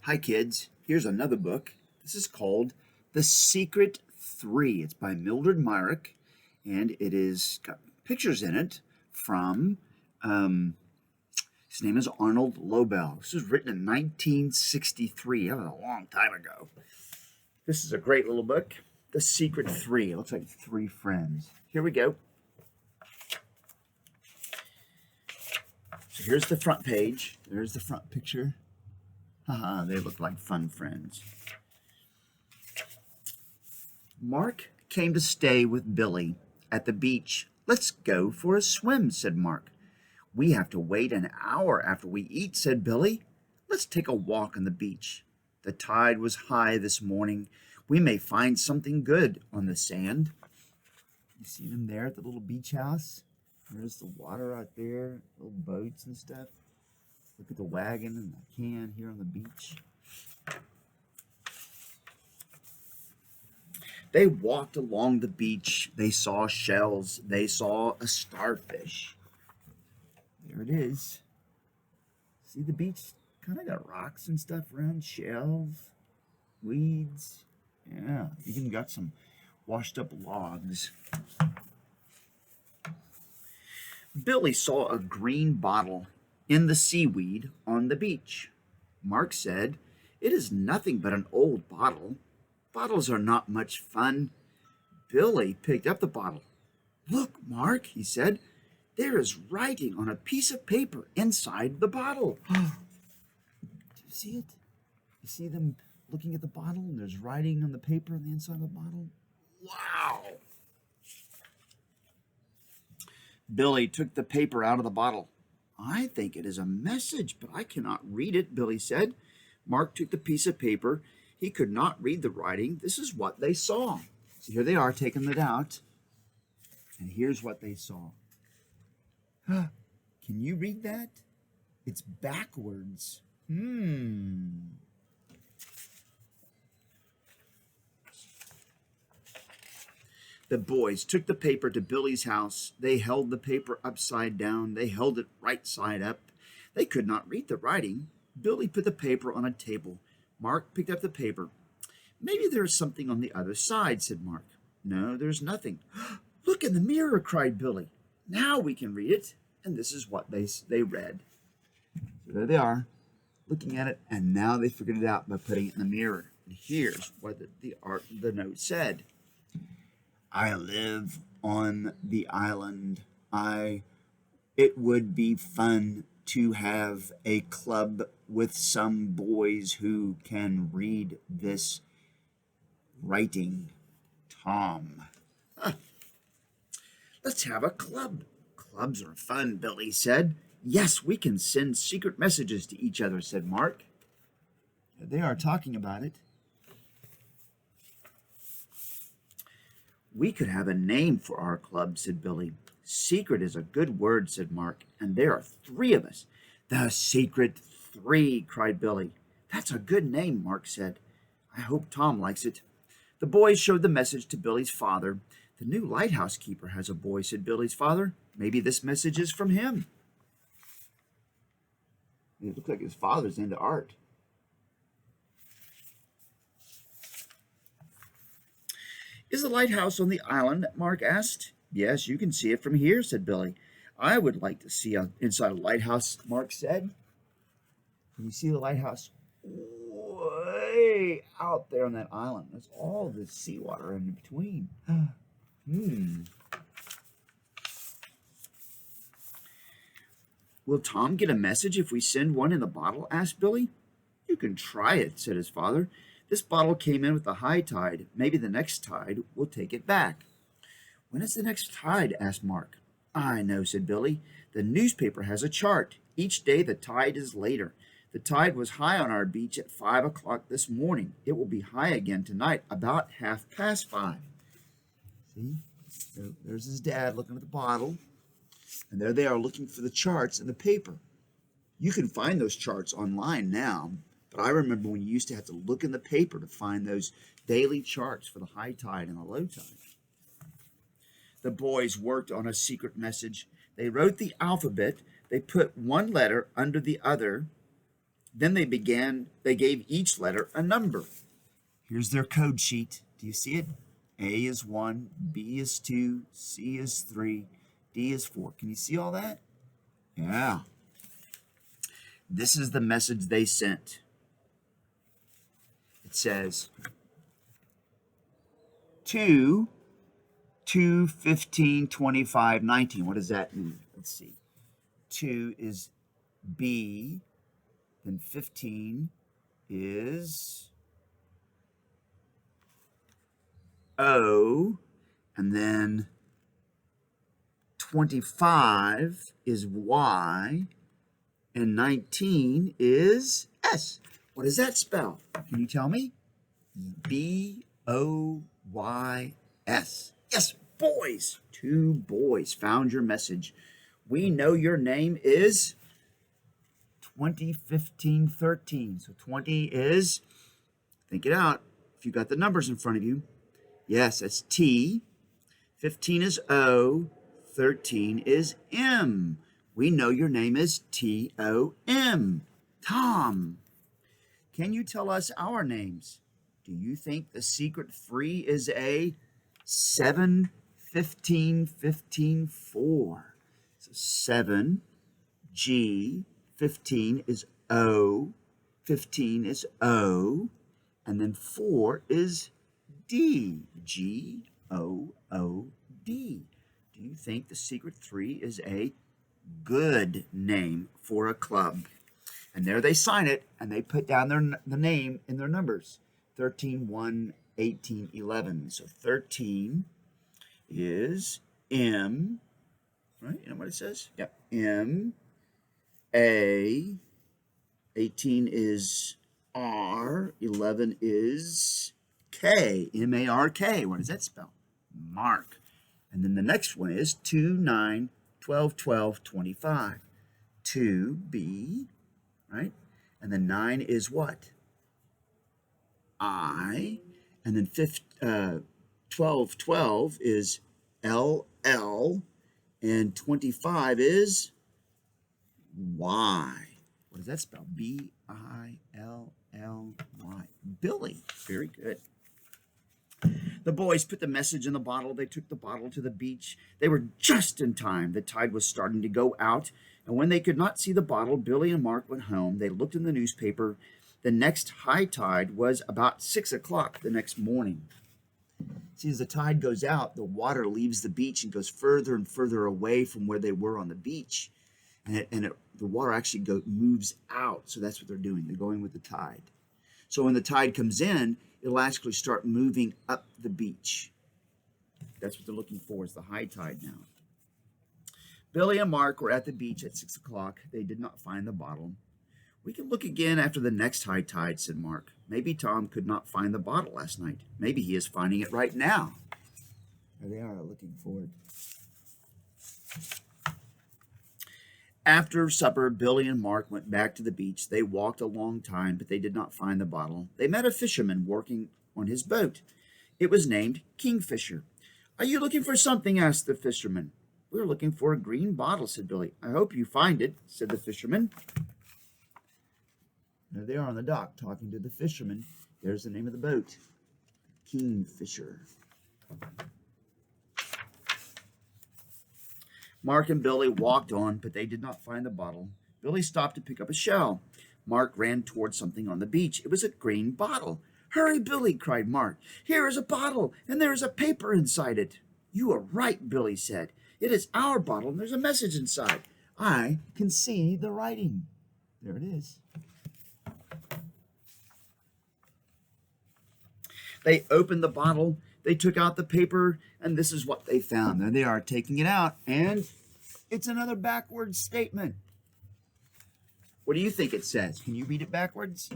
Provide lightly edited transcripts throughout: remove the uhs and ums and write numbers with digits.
Hi, kids. Here's another book. This is called The Secret Three. It's by Mildred Myrick, and it is got pictures in it from, his name is Arnold Lobel. This was written in 1963. That was a long time ago. This is a great little book. The Secret Three. It looks like three friends. Here we go. So here's the front page. There's the front picture. Haha, they look like fun friends. Mark came to stay with Billy at the beach. Let's go for a swim, said Mark. We have to wait an hour after we eat, said Billy. Let's take a walk on the beach. The tide was high this morning. We may find something good on the sand. You see them there at the little beach house? There's the water out there, little boats and stuff. Look at the wagon and the can here on the beach. They walked along the beach. They saw shells. They saw a starfish. There it is. See the beach? Kind of got rocks and stuff around, shells, weeds. Yeah, even got some washed up logs. Billy saw a green bottle in the seaweed on the beach. Mark said, "It is nothing but an old bottle. Bottles are not much fun." Billy picked up the bottle. "Look, Mark," he said, "there is writing on a piece of paper inside the bottle." Do you see it? You see them looking at the bottle and there's writing on the paper on the inside of the bottle? Wow! Billy took the paper out of the bottle. "I think it is a message, but I cannot read it," Billy said. Mark took the piece of paper. He could not read the writing. This is what they saw. So here they are taking it out. And here's what they saw. Can you read that? It's backwards. The boys took the paper to Billy's house. They held the paper upside down. They held it right side up. They could not read the writing. Billy put the paper on a table. Mark picked up the paper. "Maybe there is something on the other side," said Mark. "No, there's nothing." "Look in the mirror," cried Billy. "Now we can read it." And this is what they read. So there they are, looking at it, and now they figured it out by putting it in the mirror. And here's what the note said. "I live on the island. It would be fun to have a club with some boys who can read this writing. Tom." "Let's have a club. Clubs are fun," Billy said. "Yes, we can send secret messages to each other," said Mark. They are talking about it. "We could have a name for our club," said Billy. "Secret is a good word," said Mark, "and there are three of us." "The Secret Three," cried Billy. "That's a good name," Mark said. "I hope Tom likes it." The boys showed the message to Billy's father. "The new lighthouse keeper has a boy," said Billy's father. "Maybe this message is from him." It looks like his father's into art. "Is the lighthouse on the island?" Mark asked. "Yes, you can see it from here," said Billy. "I would like to see inside a lighthouse," Mark said. Can you see the lighthouse? Way out there on that island. There's all this seawater in between. "Will Tom get a message if we send one in the bottle?" asked Billy. "You can try it," said his father. "This bottle came in with the high tide. Maybe the next tide will take it back." "When is the next tide?" asked Mark. "I know," said Billy. "The newspaper has a chart. Each day the tide is later. The tide was high on our beach at 5 o'clock this morning. It will be high again tonight about 5:30. See? There's his dad looking at the bottle. And there they are looking for the charts in the paper. You can find those charts online now, but I remember when you used to have to look in the paper to find those daily charts for the high tide and the low tide. The boys worked on a secret message. They wrote the alphabet. They put one letter under the other. Then they gave each letter a number. Here's their code sheet. Do you see it? A is 1, B is 2, C is 3, D is 4. Can you see all that? Yeah. This is the message they sent. It says 2, 15, 25, 19. What does that mean? Let's see. 2 is B, then 15 is O, and then 25 is Y, and 19 is S. What does that spell? Can you tell me? B-O-Y-S. Yes, boys. 2 boys found your message. We know your name is 201513. So 20 is, think it out, if you got the numbers in front of you. Yes, that's T. 15 is O. 13 is M. We know your name is T-O-M. Tom. Can you tell us our names? Do you think the secret 3 is a 7, 15, 15, 4? So 7, G, 15 is O, 15 is O, and then 4 is D, G-O-O-D. Do you think the secret 3 is a good name for a club? And there they sign it, and they put down the name in their numbers. 13, 1, 18, 11. So 13 is M, right? You know what it says? Yep. M, A, 18 is R, 11 is K, M-A-R-K. What does that spell? Mark. And then the next one is 2, 9, 12, 12, 25. 2B, right? And then 9 is what? I. And then 12, 12 is L-L. And 25 is Y. What does that spell? B-I-L-L-Y. Billy. Very good. The boys put the message in the bottle. They took the bottle to the beach. They were just in time. The tide was starting to go out, and when they could not see the bottle, Billy and Mark went home. They looked in the newspaper. The next high tide was about 6 o'clock the next morning. See, as the tide goes out, the water leaves the beach and goes further and further away from where they were on the beach. The water actually moves out. So that's what they're doing. They're going with the tide. So when the tide comes in, it'll actually start moving up the beach. That's what they're looking for, is the high tide now. Billy and Mark were at the beach at 6 o'clock. They did not find the bottle. We can look again after the next high tide, said Mark. Maybe Tom could not find the bottle last night. Maybe he is finding it right now. There they are, looking for it. After supper, Billy and Mark went back to the beach. They walked a long time, but they did not find the bottle. They met a fisherman working on his boat. It was named Kingfisher. Are you looking for something? Asked the fisherman. We're looking for a green bottle, said Billy. I hope you find it, said the fisherman. There they are on the dock talking to the fisherman. There's the name of the boat, Kingfisher. Mark and Billy walked on, but they did not find the bottle. Billy stopped to pick up a shell. Mark ran toward something on the beach. It was a green bottle. Hurry, Billy, cried Mark. Here is a bottle, and there is a paper inside it. You are right, Billy said. It is our bottle, and there's a message inside. I can see the writing. There it is. They opened the bottle. They took out the paper, and this is what they found. There they are, taking it out, and it's another backwards statement. What do you think it says? Can you read it backwards?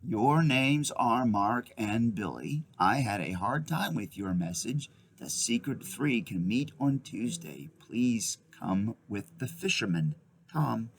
Your names are Mark and Billy. I had a hard time with your message. The secret 3 can meet on Tuesday. Please come with the fisherman, Tom.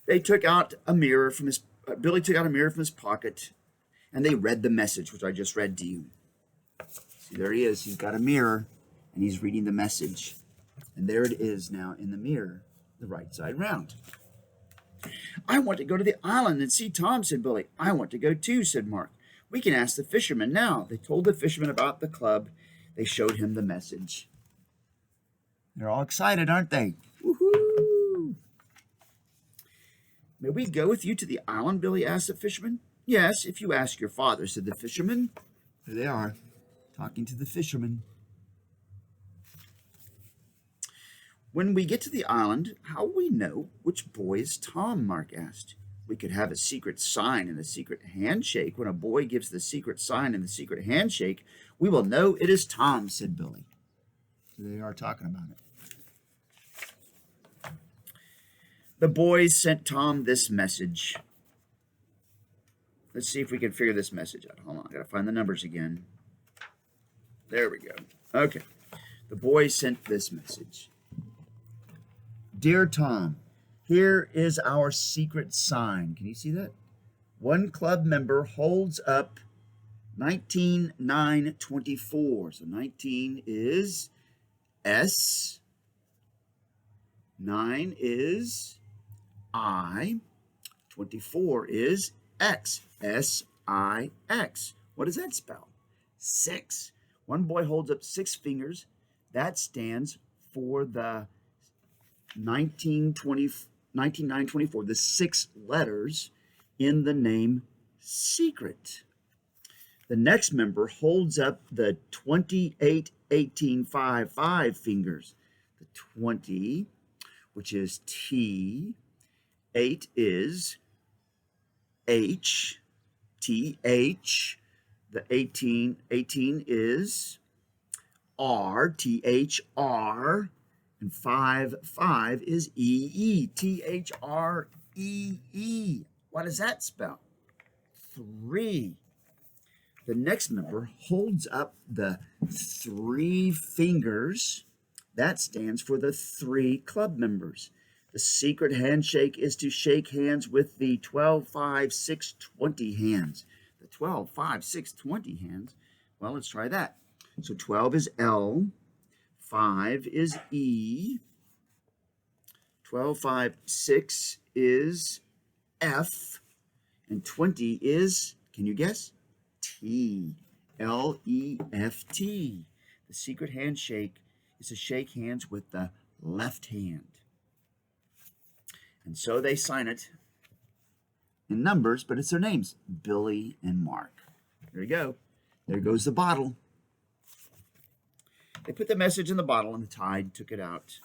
They took out a mirror from his Billy took out a mirror from his pocket, and they read the message, which I just read to you. See, there he is. He's got a mirror, and he's reading the message. And there it is now in the mirror. the right side round. I want to go to the island and see Tom, said Billy. I want to go too, said Mark. We can ask the fisherman now. They told the fisherman about the club. They showed him the message. They're all excited, aren't they? Woohoo! May we go with you to the island? Billy asked the fisherman. Yes, if you ask your father, said the fisherman. There they are, talking to the fisherman. When we get to the island, how will we know which boy is Tom? Mark asked. We could have a secret sign and a secret handshake. When a boy gives the secret sign and the secret handshake, we will know it is Tom, said Billy. They are talking about it. The boys sent Tom this message. Let's see if we can figure this message out. Hold on, I gotta find the numbers again. There we go. Okay. The boys sent this message. Dear Tom, here is our secret sign. Can you see that? One club member holds up 19,924. So 19 is S. 9 is I. 24 is X. S-I-X. What does that spell? 6. One boy holds up 6 fingers. That stands for the 19,924, the 6 letters in the name secret. The next member holds up the 28, 18, 5, 5 fingers. The 20, which is T, 8 is H, T-H, the 18 is R, T-H-R, and 5 is E-E, T-H-R-E-E. What does that spell? 3. The next member holds up the 3 fingers. That stands for the 3 club members. The secret handshake is to shake hands with the 12, 5, 6, 20 hands. The 12, 5, 6, 20 hands. Well, let's try that. So 12 is L. 5 is E. 12, 5, 6 is F. And 20 is, can you guess? T. L-E-F-T. The secret handshake is to shake hands with the left hand. And so they sign it in numbers, but it's their names, Billy and Mark. There you go. There goes the bottle. They put the message in the bottle, and the tide took it out.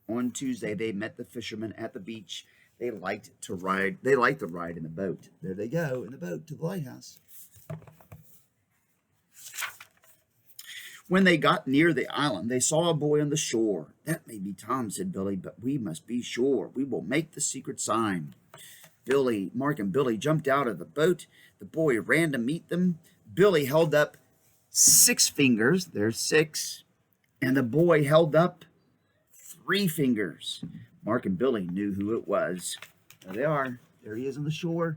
On Tuesday, they met the fishermen at the beach. They liked to ride. They liked the ride in the boat. There they go, in the boat to the lighthouse. When they got near the island, they saw a boy on the shore. That may be Tom, said Billy, but we must be sure. We will make the secret sign. Mark and Billy jumped out of the boat. The boy ran to meet them. Billy held up 6 fingers. There's 6. And the boy held up 3 fingers. Mark and Billy knew who it was. There they are. There he is on the shore.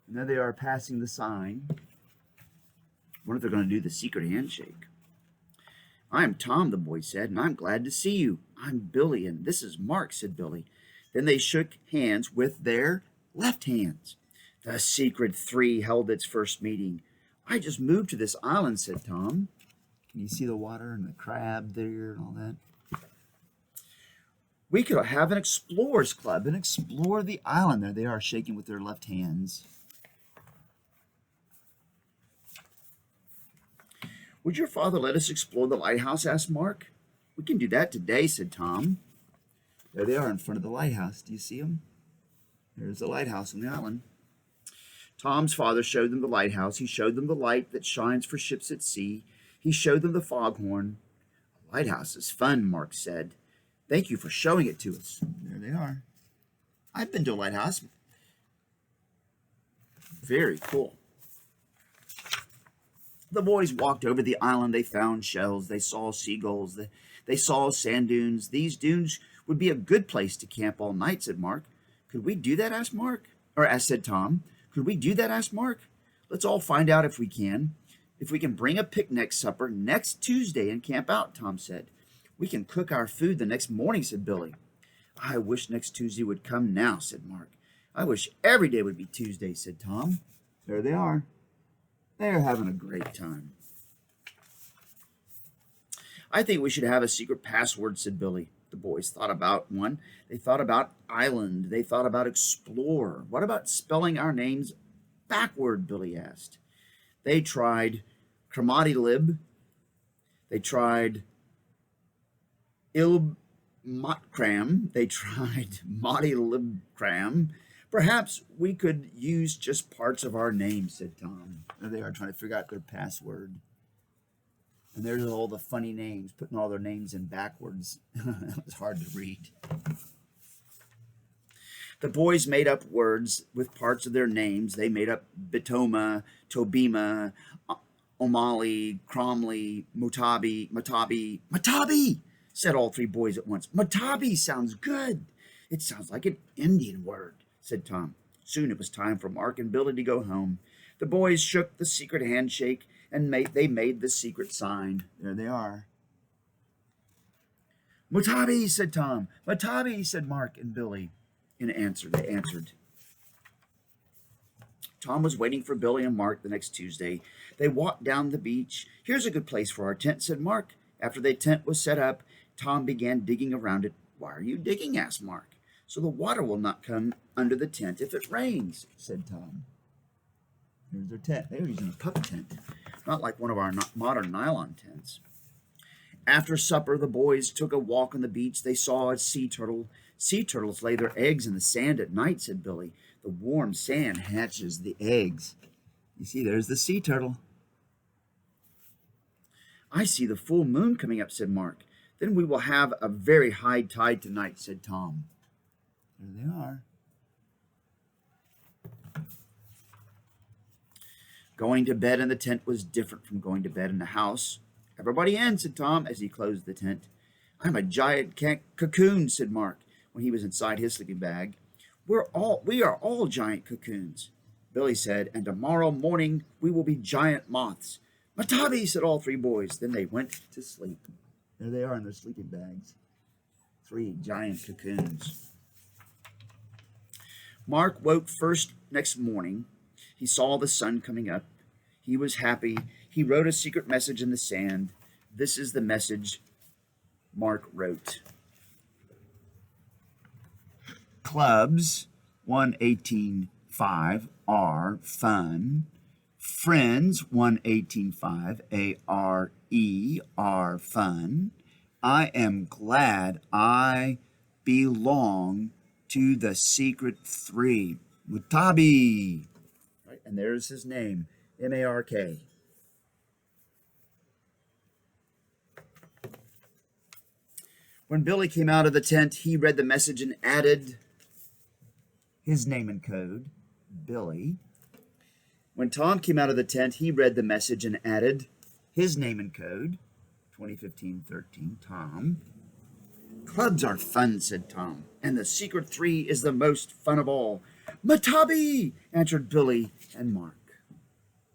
And there they are passing the sign. I wonder if they're going to do the secret handshake. I am Tom, the boy said, and I'm glad to see you. I'm Billy, and this is Mark, said Billy. Then they shook hands with their left hands. The secret 3 held its first meeting. I just moved to this island, said Tom. Can you see the water and the crab there and all that? We could have an explorers club and explore the island. There they are, shaking with their left hands. Would your father let us explore the lighthouse? Asked Mark. We can do that today, said Tom. There they are in front of the lighthouse. Do you see them? There's the lighthouse on the island. Tom's father showed them the lighthouse. He showed them the light that shines for ships at sea. He showed them the foghorn. A lighthouse is fun, Mark said. Thank you for showing it to us. There they are. I've been to a lighthouse. Very cool. The boys walked over the island. They found shells. They saw seagulls. They saw sand dunes. These dunes would be a good place to camp all night, said Mark. Could we do that? Asked Mark. Said Tom. Could we do that? Asked Mark. Let's all find out if we can. If we can bring a picnic supper next Tuesday and camp out, Tom said. We can cook our food the next morning, said Billy. I wish next Tuesday would come now, said Mark. I wish every day would be Tuesday, said Tom. There they are. They're having a great time. I think we should have a secret password, said Billy. The boys thought about one. They thought about island. They thought about explorer. What about spelling our names backward, Billy asked. They tried Cromatylib. They tried Ilmotcram. They tried Mottylibcram. Perhaps we could use just parts of our names, said Tom. There they are trying to figure out their password. And there's all the funny names, putting all their names in backwards. It was hard to read. The boys made up words with parts of their names. They made up Bitoma, Tobima, O'Malley, Cromley, Matabi, said all three boys at once. Matabi sounds good. It sounds like an Indian word, said Tom. Soon it was time for Mark and Billy to go home. The boys shook the secret handshake and they made the secret sign. There they are. Matabi, said Tom. Matabi, said Mark and Billy. They answered. Tom was waiting for Billy and Mark the next Tuesday. They walked down the beach. Here's a good place for our tent, said Mark. After the tent was set up, Tom began digging around it. Why are you digging? Asked Mark. So the water will not come under the tent if it rains, said Tom. Here's their tent. They were using a pup tent, not like one of our modern nylon tents. After supper, the boys took a walk on the beach. They saw a sea turtle. Sea turtles lay their eggs in the sand at night, said Billy. The warm sand hatches the eggs. You see, there's the sea turtle. I see the full moon coming up, said Mark. Then we will have a very high tide tonight, said Tom. There they are. Going to bed in the tent was different from going to bed in the house. Everybody in, said Tom as he closed the tent. I'm a giant cocoon, said Mark when he was inside his sleeping bag. We are all giant cocoons, Billy said, and tomorrow morning we will be giant moths. Matabi, said all three boys. Then they went to sleep. There they are in their sleeping bags. 3 giant cocoons. Mark woke first next morning. He saw the sun coming up. He was happy. He wrote a secret message in the sand. This is the message Mark wrote. Clubs 118.5 are fun. Friends 118.5 are fun. I am glad I belong to the secret 3. Matabi. Right, and there's his name, M-A-R-K. When Billy came out of the tent, he read the message and added his name and code, Billy. When Tom came out of the tent, he read the message and added his name and code, 2015-13, Tom. Clubs are fun, said Tom, and the secret 3 is the most fun of all. Matabi, answered Billy and Mark.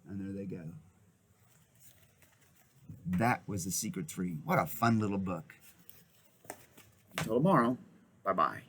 And there they go. That was the secret 3. What a fun little book. Until tomorrow, bye-bye.